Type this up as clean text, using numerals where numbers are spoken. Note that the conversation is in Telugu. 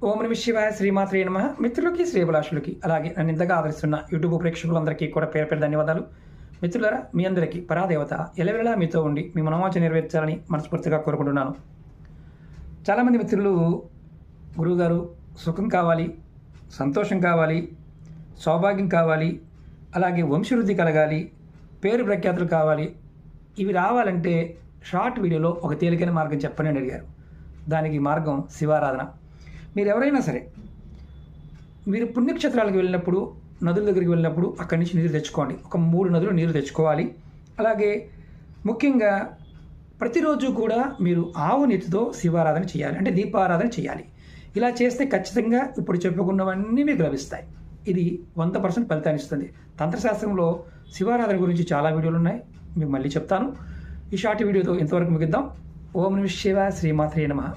ఓం నమ శివాయ శ్రీమాత్రే నమః. మిత్రులకి శ్రేభిలాషులకి అలాగే నన్ను ఇంతగా ఆదరిస్తున్న యూట్యూబ్ ప్రేక్షకులందరికీ కూడా పేరు పేరు ధన్యవాదాలు. మిత్రులారా, మీ అందరికీ పరాదేవత ఎలవెలా మీతో ఉండి మీ మనోవాంఛ నెరవేర్చాలని మనస్ఫూర్తిగా కోరుకుంటున్నాను. చాలామంది మిత్రులు, గురువుగారు సుఖం కావాలి, సంతోషం కావాలి, సౌభాగ్యం కావాలి, అలాగే వంశవృద్ధి కలగాలి, పేరు ప్రఖ్యాతులు కావాలి, ఇవి రావాలంటే షార్ట్ వీడియోలో ఒక తేలికైన మార్గం చెప్పండి అని అడిగారు. దానికి మార్గం శివారాధన. మీరు ఎవరైనా సరే, మీరు పుణ్యక్షేత్రాలకు వెళ్ళినప్పుడు, నదుల దగ్గరికి వెళ్ళినప్పుడు అక్కడి నుంచి నీరు తెచ్చుకోండి. ఒక 3 నదులు నీరు తెచ్చుకోవాలి. అలాగే ముఖ్యంగా ప్రతిరోజు కూడా మీరు ఆవు నెత్తితో శివారాధన చేయాలి, అంటే దీపారాధన చేయాలి. ఇలా చేస్తే ఖచ్చితంగా ఇప్పుడు చెప్పుకున్నవన్నీ మీకు లభిస్తాయి. ఇది 100% ఫలితాన్ని ఇస్తుంది. తంత్రశాస్త్రంలో శివారాధన గురించి చాలా వీడియోలు ఉన్నాయి, మీకు మళ్ళీ చెప్తాను. ఈ షార్ట్ వీడియోతో ఇంతవరకు ముగిద్దాం. ఓం నమః శివాయ శ్రీమాత్రే నమః.